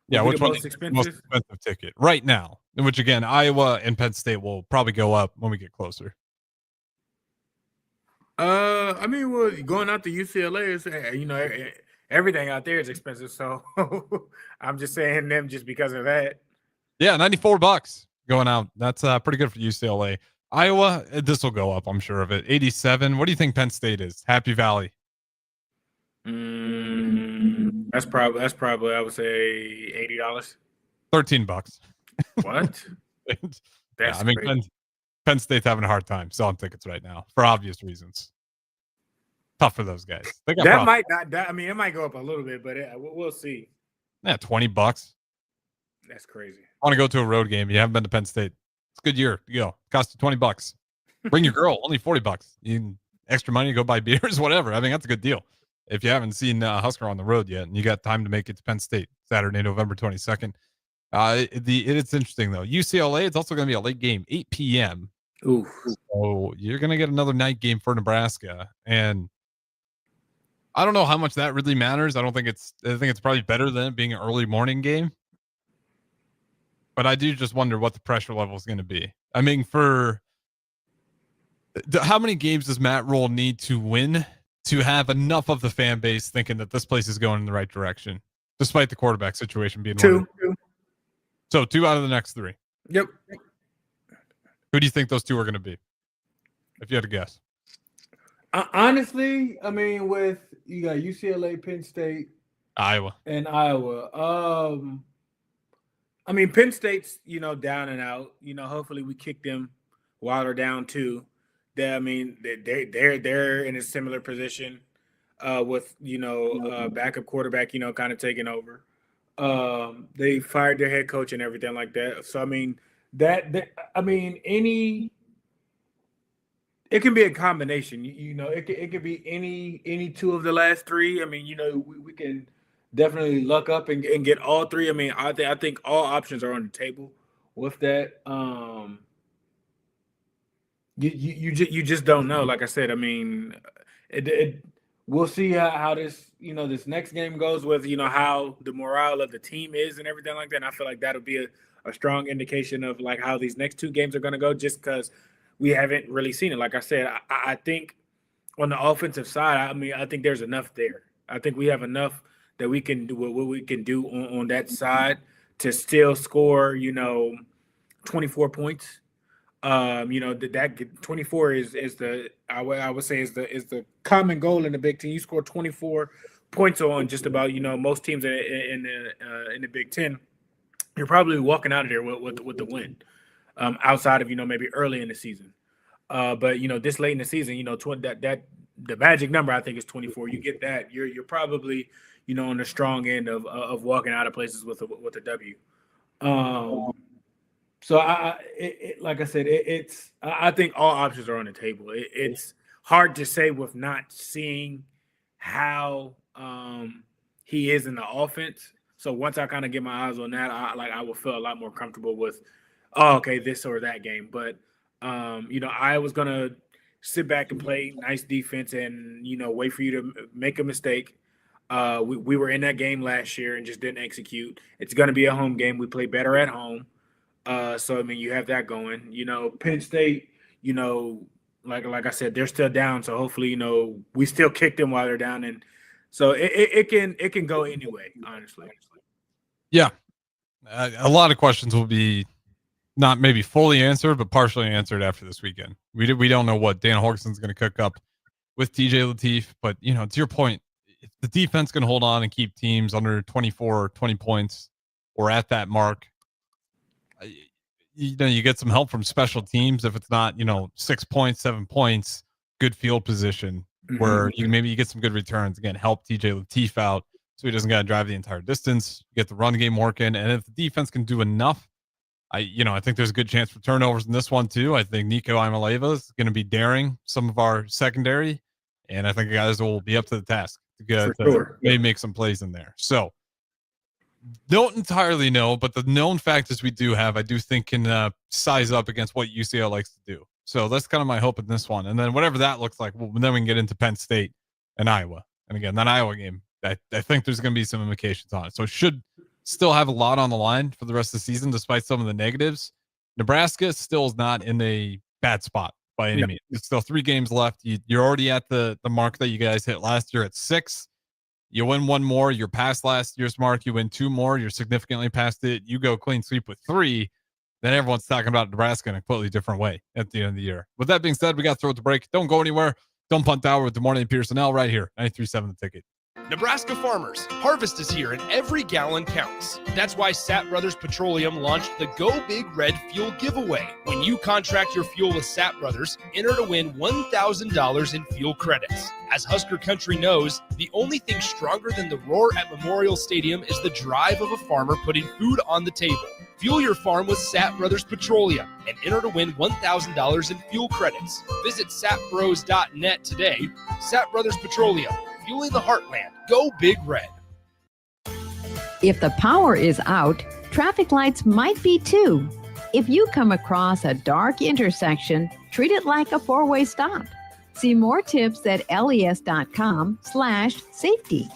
Yeah, which one most is the most expensive ticket right now? In which, again, Iowa and Penn State will probably go up when we get closer. Going out to UCLA is, everything out there is expensive. So I'm just saying them just because of that. Yeah, $94 going out. That's pretty good for UCLA. Iowa, this will go up, I'm sure of it. 87. What do you think Penn State is? Happy Valley. That's probably I would say $80. $13. What? That's Penn State's having a hard time selling tickets right now for obvious reasons. Tough for those guys. That might not. It might go up a little bit, but we'll see. Yeah, $20. That's crazy. I want to go to a road game. You haven't been to Penn State. It's a good year to go. Cost you $20. Bring your girl. Only $40. You can extra money to go buy beers, whatever. I mean, that's a good deal. If you haven't seen Husker on the road yet, and you got time to make it to Penn State Saturday, November 22nd. It's interesting though. UCLA, it's also going to be a late game, 8 p.m. Ooh. So you're going to get another night game for Nebraska, and I don't know how much that really matters. I think it's probably better than it being an early morning game. But I do just wonder what the pressure level is going to be. I mean, how many games does Matt Rule need to win to have enough of the fan base thinking that this place is going in the right direction, despite the quarterback situation being 2? So 2 out of the next 3. Yep. Who do you think those 2 are going to be? If you had to guess. Honestly, with you got UCLA, Penn State, Iowa, and Iowa. Penn State's down and out. Hopefully we kick them while they're down too. They're in a similar position with backup quarterback kind of taking over. They fired their head coach and everything like that. So it can be a combination. It could be any 2 of the last 3. We can definitely luck up and get all three. I mean, I think all options are on the table with that. You just don't know. Like I said, I mean, we'll see how this this next game goes with how the morale of the team is and everything like that. And I feel like that'll be a strong indication of like how these next two games are going to go, just because we haven't really seen it. Like I said, I think on the offensive side, I mean, I think there's enough there. I think we have enough that we can do what we can do on that side to still score 24 points. That 24 is the I would say is the common goal in the Big Ten. You score 24 points on just about most teams in the Big Ten. You're probably walking out of there with the win. Outside of maybe early in the season, but this late in the season, that the magic number I think is 24. You get that, you're probably on the strong end of walking out of places with a W. So like I said, I think all options are on the table. It's hard to say with not seeing how he is in the offense. So once I kind of get my eyes on that, I will feel a lot more comfortable with, okay, this or that game. But I was gonna sit back and play nice defense and wait for you to make a mistake. We were in that game last year and just didn't execute. It's gonna be a home game. We play better at home. So I mean, you have that going. Penn State, like I said, they're still down. So hopefully, we still kick them while they're down, and so it can go anyway. Honestly, yeah, a lot of questions will be not maybe fully answered, but partially answered after this weekend. We don't know what Dan Holgerson's going to cook up with TJ Lateef, but to your point, if the defense can hold on and keep teams under 24 or 20 points or at that mark, you get some help from special teams. If it's not 6 points, 7 points, good field position where you get some good returns. Again, help TJ Lateef out so he doesn't got to drive the entire distance. Get the run game working, and if the defense can do enough, I think there's a good chance for turnovers in this one too. I think Nico Imaleva is going to be daring some of our secondary, and I think guys will be up to the task to maybe make some plays in there. So don't entirely know, but the known factors we do have, I do think can size up against what UCLA likes to do. So that's kind of my hope in this one. And then whatever that looks like, well, then we can get into Penn State and Iowa. And again, that Iowa game, I think there's going to be some implications on it. So it should still have a lot on the line for the rest of the season, despite some of the negatives. Nebraska still is not in a bad spot by any means. There's still 3 games left. You're already at the mark that you guys hit last year at 6. You win 1 more, you're past last year's mark. You win 2 more, you're significantly past it. You go clean sweep with 3, then everyone's talking about Nebraska in a completely different way at the end of the year. With that being said, we got to throw it to break. Don't go anywhere. Don't punt hour with Des Moines and Pierson-El right here. 93.7 The Ticket. Nebraska farmers, harvest is here and every gallon counts. That's why Sat Brothers Petroleum launched the Go Big Red Fuel Giveaway. When you contract your fuel with Sat Brothers, enter to win $1,000 in fuel credits. As Husker Country knows, the only thing stronger than the roar at Memorial Stadium is the drive of a farmer putting food on the table. Fuel your farm with Sat Brothers Petroleum and enter to win $1,000 in fuel credits. Visit satbros.net today. Sat Brothers Petroleum, fueling the heartland. Go Big Red. If the power is out, traffic lights might be too. If you come across a dark intersection, treat it like a 4-way stop. See more tips at les.com/safety.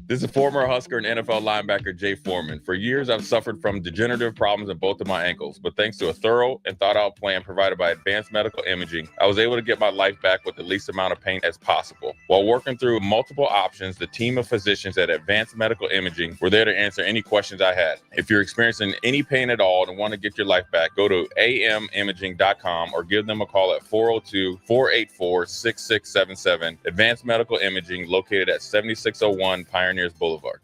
This is former Husker and NFL linebacker Jay Foreman. For years, I've suffered from degenerative problems in both of my ankles, but thanks to a thorough and thought-out plan provided by Advanced Medical Imaging, I was able to get my life back with the least amount of pain as possible. While working through multiple options, the team of physicians at Advanced Medical Imaging were there to answer any questions I had. If you're experiencing any pain at all and want to get your life back, go to amimaging.com or give them a call at 402-484-6677. Advanced Medical Imaging, located at 7601 Pioneers Boulevard.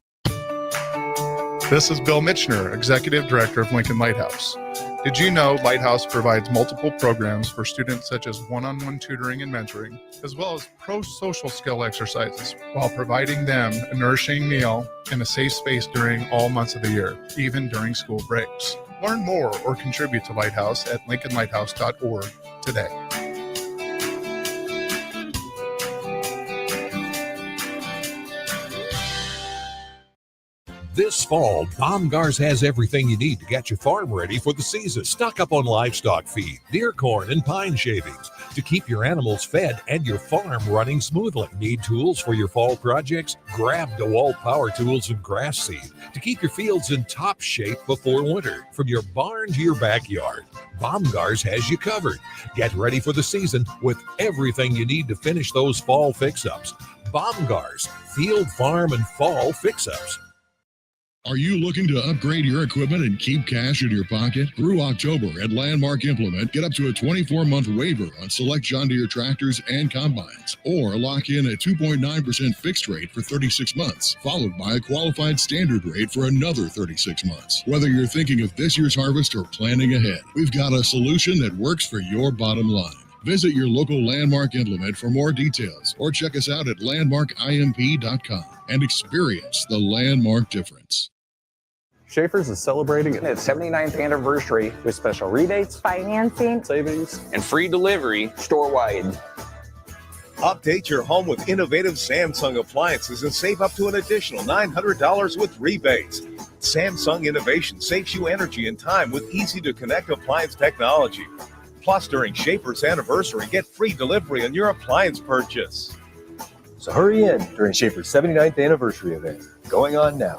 This is Bill Mitchner, Executive Director of Lincoln Lighthouse. Did you know Lighthouse provides multiple programs for students such as one-on-one tutoring and mentoring, as well as pro-social skill exercises, while providing them a nourishing meal and a safe space during all months of the year, even during school breaks? Learn more or contribute to Lighthouse at lincolnlighthouse.org today. This fall, Baumgars has everything you need to get your farm ready for the season. Stock up on livestock feed, deer corn, and pine shavings to keep your animals fed and your farm running smoothly. Need tools for your fall projects? Grab DeWalt power tools and grass seed to keep your fields in top shape before winter. From your barn to your backyard, Baumgars has you covered. Get ready for the season with everything you need to finish those fall fix-ups. Baumgars, field, farm, and fall fix-ups. Are you looking to upgrade your equipment and keep cash in your pocket? Through October at Landmark Implement, get up to a 24-month waiver on select John Deere tractors and combines, or lock in a 2.9% fixed rate for 36 months, followed by a qualified standard rate for another 36 months. Whether you're thinking of this year's harvest or planning ahead, we've got a solution that works for your bottom line. Visit your local Landmark Implement for more details, or check us out at landmarkimp.com and experience the Landmark difference. Schaefer's is celebrating its 79th anniversary with special rebates, financing, savings, and free delivery store-wide. Update your home with innovative Samsung appliances and save up to an additional $900 with rebates. Samsung Innovation saves you energy and time with easy-to-connect appliance technology. Plus, during Schaefer's anniversary, get free delivery on your appliance purchase. So hurry in during Schaefer's 79th anniversary event, going on now.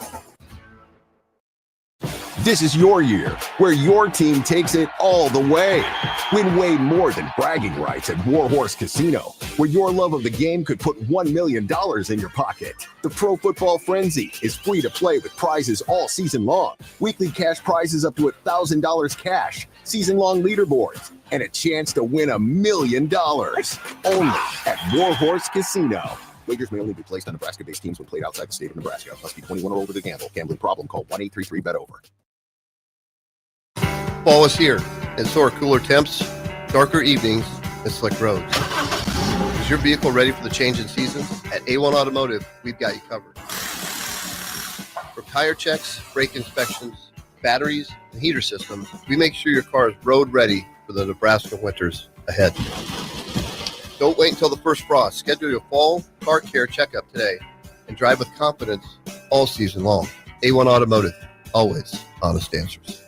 This is your year, where your team takes it all the way. Win way more than bragging rights at Warhorse Casino, where your love of the game could put $1 million in your pocket. The Pro Football Frenzy is free to play with prizes all season long. Weekly cash prizes up to $1,000 cash, season-long leaderboards, and a chance to win $1 million. Only at Warhorse Casino. Wagers may only be placed on Nebraska-based teams when played outside the state of Nebraska. Must be 21 or older to gamble. Gambling problem? Call 1-833-BET-OVER. Fall is here, and so are cooler temps, darker evenings, and slick roads. Is your vehicle ready for the change in seasons? At A1 Automotive, we've got you covered. From tire checks, brake inspections, batteries, and heater systems, we make sure your car is road ready for the Nebraska winters ahead. Don't wait until the first frost. Schedule your fall car care checkup today and drive with confidence all season long. A1 Automotive, always honest answers.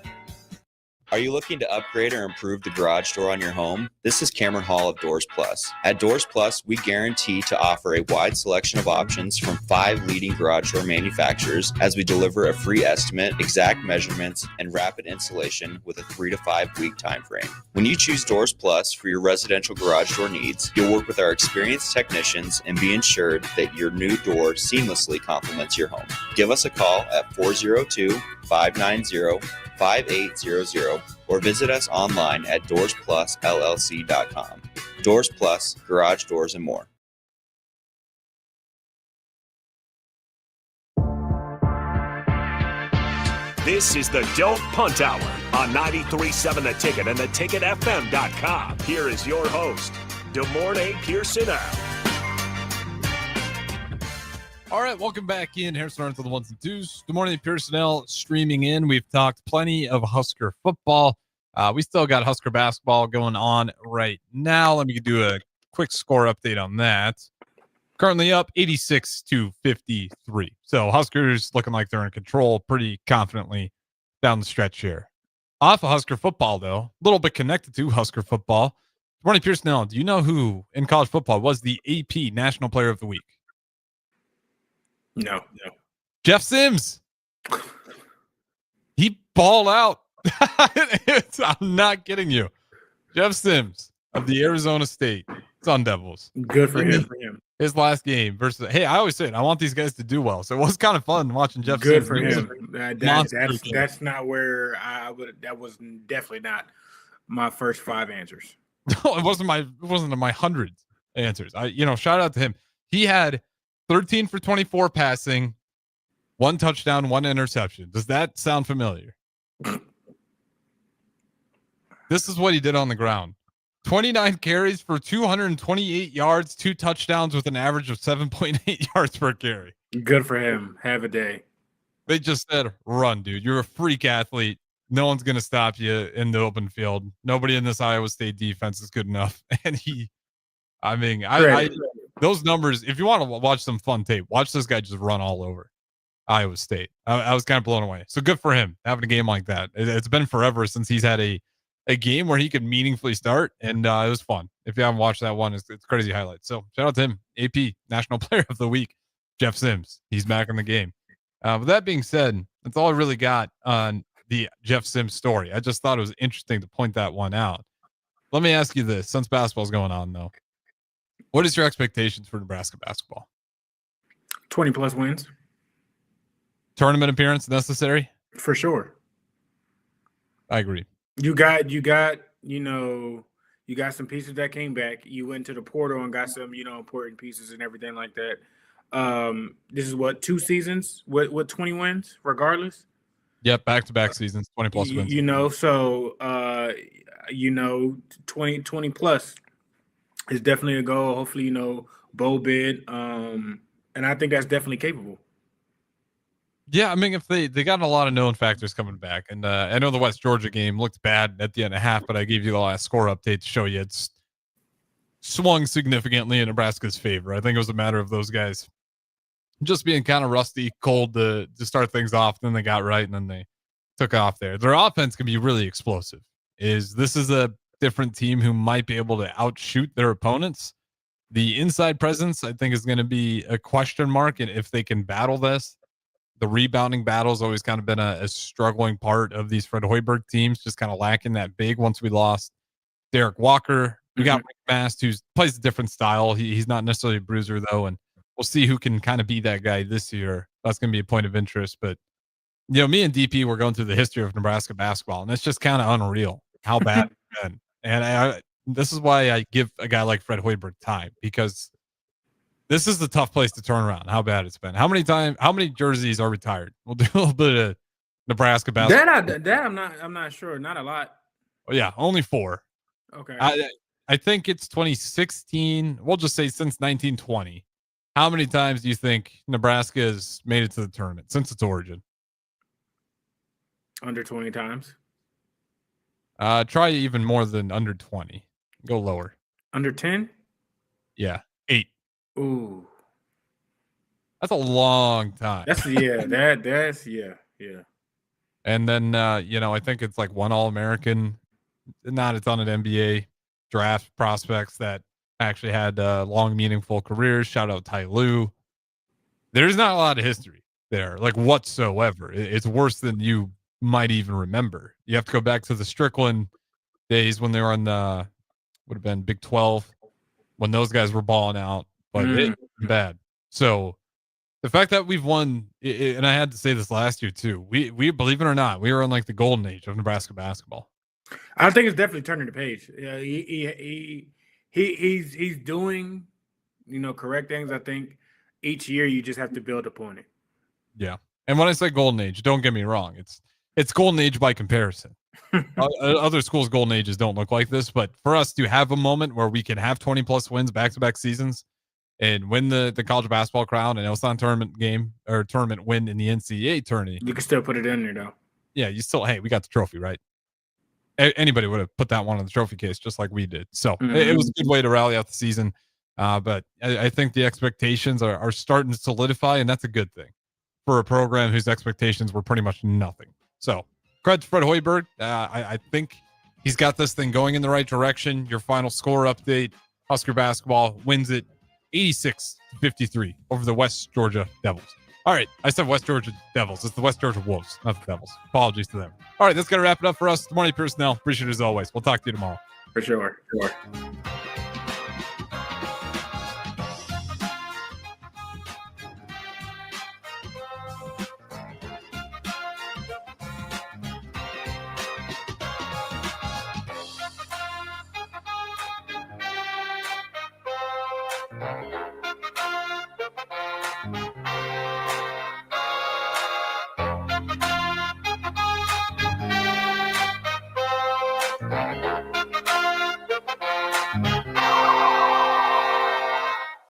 Are you looking to upgrade or improve the garage door on your home? This is Cameron Hall of Doors Plus. At Doors Plus, we guarantee to offer a wide selection of options from 5 leading garage door manufacturers as we deliver a free estimate, exact measurements, and rapid installation with a 3 to 5 week time frame. When you choose Doors Plus for your residential garage door needs, you'll work with our experienced technicians and be ensured that your new door seamlessly complements your home. Give us a call at 402-590-5800 or visit us online at doorsplusllc.com. Doors Plus, garage doors, and more. This is the Don't Punt Hour on 93.7 The Ticket and theticketfm.com. Here is your host, DeMornay Pierson-El. All right, welcome back in. Harrison Arndt to the ones and twos. Good morning, Pierson-El streaming in. We've talked plenty of Husker football. We still got Husker basketball going on right now. Let me do a quick score update on that. Currently up 86-53. So Huskers looking like they're in control pretty confidently down the stretch here. Off of Husker football, though, a little bit connected to Husker football. Good morning, Pierson-El. Do you know who in college football was the AP National Player of the Week? No. Jeff Sims. He balled out. I'm not kidding you. Jeff Sims of the Arizona State Sun Devils. Good for him. His last game versus. Hey, I always say it. I want these guys to do well. So it was kind of fun watching Jeff Good Sims. for him. That's not where I would. That was definitely not my first 5 answers. No, it wasn't my hundreds answers. Shout out to him. He had 13 for 24 passing, 1 touchdown, 1 interception. Does that sound familiar? This is what he did on the ground. 29 carries for 228 yards, 2 touchdowns with an average of 7.8 yards per carry. Good for him. Have a day. They just said, run, dude. You're a freak athlete. No one's going to stop you in the open field. Nobody in this Iowa State defense is good enough. And those numbers, if you want to watch some fun tape, watch this guy just run all over. Iowa State. I was kind of blown away. So good for him having a game like that. It's been forever since he's had a game where he could meaningfully start, and it was fun. If you haven't watched that one, it's crazy highlights. So shout out to him. AP National Player of the Week, Jeff Sims. He's back in the game. With that being said, that's all I really got on the Jeff Sims story. I just thought it was interesting to point that one out. Let me ask you this, since basketball's going on though, what is your expectations for Nebraska basketball? 20 plus wins. Tournament appearance necessary? For sure. I agree. You got some pieces that came back. You went to the portal and got some, important pieces and everything like that. This is what, 2 seasons with 20 wins, regardless. Yep, back-to-back seasons, 20 plus wins. 20 plus is definitely a goal. Hopefully, bowl bid. And I think that's definitely capable. Yeah, I mean, if they got a lot of known factors coming back, and I know the West Georgia game looked bad at the end of half, but I gave you the last score update to show you it's swung significantly in Nebraska's favor. I think it was a matter of those guys just being kind of rusty, cold to start things off. Then they got right, and then they took off there. Their offense can be really explosive. This is a different team who might be able to outshoot their opponents. The inside presence, I think, is going to be a question mark, and if they can battle this. The rebounding battle has always kind of been a struggling part of these Fred Hoiberg teams, just kind of lacking that big. Once we lost Derek Walker, we got Rick Mast, who plays a different style. He's not necessarily a bruiser, though, and we'll see who can kind of be that guy this year. That's going to be a point of interest. But, me and DP were going through the history of Nebraska basketball, and it's just kind of unreal how bad it's been. And this is why I give a guy like Fred Hoiberg time, because this is the tough place to turn around. How bad it's been. How many jerseys are retired? We'll do a little bit of Nebraska basketball. That I'm not sure. Not a lot. Oh, yeah, only 4. Okay. I think it's 2016. We'll just say since 1920. How many times do you think Nebraska has made it to the tournament since its origin? Under 20 times. Try even more than under 20. Go lower. Under 10? Yeah, 8. Ooh, that's a long time. That's yeah. And then I think it's like one All-American, not a ton of NBA draft prospects that actually had long, meaningful careers. Shout out Ty Lue. There's not a lot of history there, like whatsoever. It's worse than you might even remember. You have to go back to the Strickland days when they were on the would have been Big 12 when those guys were balling out. But it's bad. So the fact that we've won, and I had to say this last year too, we believe it or not, we were on like the golden age of Nebraska basketball. I think it's definitely turning the page. He's doing, correct things. I think each year you just have to build upon it. Yeah, and when I say golden age, don't get me wrong, it's golden age by comparison. Other schools' golden ages don't look like this, but for us to have a moment where we can have 20 plus wins back-to-back seasons and win the college basketball crown, and it's not a tournament game or tournament win in the NCAA tourney. You can still put it in there, though. Yeah, hey, we got the trophy, right? Anybody would have put that one on the trophy case just like we did. So it was a good way to rally out the season. But I think the expectations are starting to solidify, and that's a good thing for a program whose expectations were pretty much nothing. So credit to Fred Hoiberg. I think he's got this thing going in the right direction. Your final score update, Husker basketball wins it 86-53 over the West Georgia Devils. All right, I said West Georgia Devils. It's the West Georgia Wolves, not the Devils. Apologies to them. All right, that's going to wrap it up for us. Good morning, Pierson-El. Appreciate it as always. We'll talk to you tomorrow. For sure.